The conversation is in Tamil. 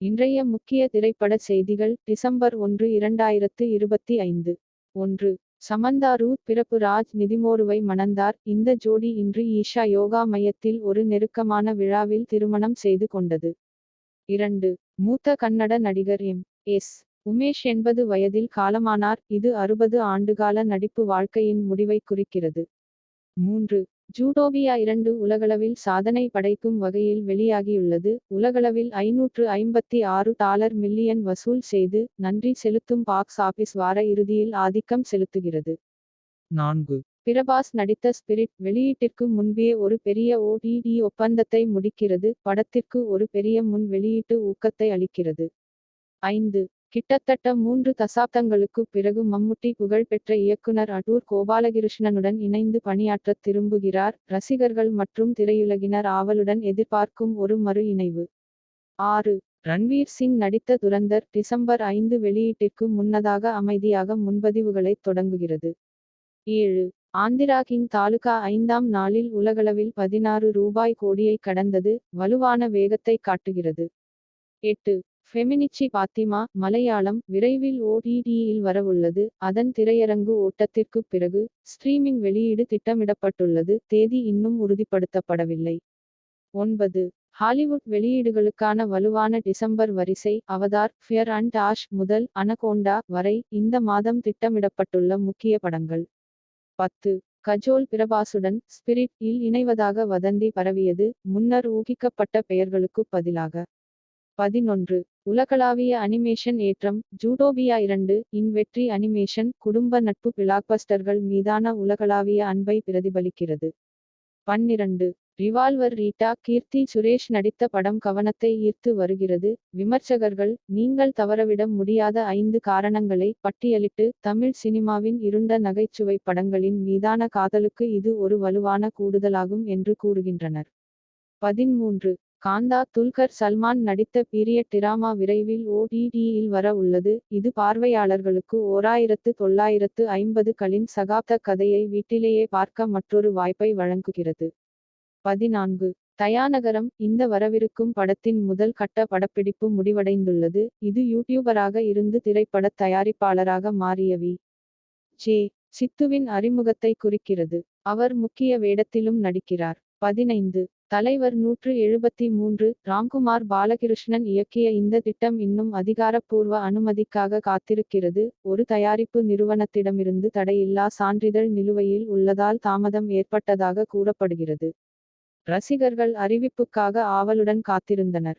இன்றைய முக்கிய திரைப்பட செய்திகள் டிசம்பர் 1 2025 1. சமந்தா ரூத் பிறப்பு ராஜ் நிதிமோருவை மணந்தார். இந்த ஜோடி இன்று ஈஷா யோகா மையத்தில் ஒரு நெருக்கமான விழாவில் திருமணம் செய்து கொண்டது. 2. மூத்த கன்னட நடிகர் எஸ். உமேஷ் 80 வயதில் காலமானார். இது 60 ஆண்டுகால நடிப்பு வாழ்க்கையின் முடிவை குறிக்கிறது. 3. ஜூடோபியா 2 உலகளவில் சாதனை படைக்கும் வகையில் வெளியாகியுள்ளது. உலகளவில் $556 மில்லியன் வசூல் செய்து நன்றி செலுத்தும் பாக்ஸ் ஆபீஸ் வார இறுதியில் ஆதிக்கம் செலுத்துகிறது. 4. பிரபாஸ் நடித்த ஸ்பிரிட் வெளியீட்டிற்கு முன்பே ஒரு பெரிய OTT ஒப்பந்தத்தை முடிக்கிறது. படத்திற்கு ஒரு பெரிய முன் வெளியீட்டு ஊக்கத்தை அளிக்கிறது. 5. கிட்டத்தட்ட 3 தசாப்தங்களுக்குப் பிறகு மம்முட்டி புகழ்பெற்ற இயக்குனர் அடூர் கோபாலகிருஷ்ணனுடன் இணைந்து பணியாற்றத் திரும்புகிறார். ரசிகர்கள் மற்றும் திரையுலகினர் ஆவலுடன் எதிர்பார்க்கும் ஒரு மறு இணைவு. 6. ரன்வீர் சிங் நடித்த துரந்தர் டிசம்பர் 5 வெளியீட்டிற்கு முன்னதாக அமைதியாக முன்பதிவுகளைத் தொடங்குகிறது. 7. ஆந்திரா கிங் தாலுகா 5ஆம் நாளில் உலகளவில் ₹16 கோடியை கடந்தது. வலுவான வேகத்தை காட்டுகிறது. 8. ஃபெமினிச்சி பாத்திமா மலையாளம் விரைவில் OTT-யில் வரவுள்ளது. அதன் திரையரங்கு ஓட்டத்திற்குப் பிறகு ஸ்ட்ரீமிங் வெளியீடு திட்டமிடப்பட்டுள்ளது. தேதி இன்னும் உறுதிப்படுத்தப்படவில்லை. 9. ஹாலிவுட் வெளியீடுகளுக்கான வலுவான டிசம்பர் வரிசை அவதார் ஃபியர் அண்ட் ஆஷ் முதல் அனகோண்டா வரை இந்த மாதம் திட்டமிடப்பட்டுள்ள முக்கிய படங்கள். 10. கஜோல் பிரபாசுடன் ஸ்பிரிட் இல் இணைவதாக வதந்தி பரவியது. முன்னர் ஊகிக்கப்பட்ட பெயர்களுக்குப் பதிலாக. 11. உலகளாவிய அனிமேஷன் ஏற்றம் ஜூடோபியா 2 இன் வெற்றி அனிமேஷன் குடும்ப நட்பு பிளாக்பஸ்டர்கள் மீதான உலகளாவிய அன்பை பிரதிபலிக்கிறது. 12. ரிவால்வர் ரீட்டா கீர்த்தி சுரேஷ் நடித்த படம் கவனத்தை ஈர்த்து வருகிறது. விமர்சகர்கள் நீங்கள் தவறவிட முடியாத 5 காரணங்களை பட்டியலிட்டு தமிழ் சினிமாவின் இருண்ட நகைச்சுவை படங்களின் மீதான காதலுக்கு இது ஒரு வலுவான கூடுதலாகும் என்று கூறுகின்றனர். 13. காந்தா துல்கர் சல்மான் நடித்த பீரியட் டிராமா விரைவில் OTT-யில் வர உள்ளது. இது பார்வையாளர்களுக்கு 1950களின் சகாப்த கதையை வீட்டிலேயே பார்க்க மற்றொரு வாய்ப்பை வழங்குகிறது. 14. தயாநகரம் இந்த வரவிருக்கும் படத்தின் முதல் கட்ட படப்பிடிப்பு முடிவடைந்துள்ளது. இது யூடியூபராக இருந்து திரைப்படத் தயாரிப்பாளராக மாறிய வி.ஜே. சித்துவின் அறிமுகத்தை குறிக்கிறது. அவர் முக்கிய வேடத்திலும் நடிக்கிறார். 15. தலைவர் 173 ராம்குமார் பாலகிருஷ்ணன் இயக்கிய இந்த திட்டம் இன்னும் அதிகாரப்பூர்வ அனுமதிக்காக காத்திருக்கிறது. ஒரு தயாரிப்பு நிறுவனத்திடமிருந்து தடையில்லா சான்றிதழ் நிலுவையில் உள்ளதால் தாமதம் ஏற்பட்டதாக கூறப்படுகிறது. ரசிகர்கள் அறிவிப்புக்காக ஆவலுடன் காத்திருந்தனர்.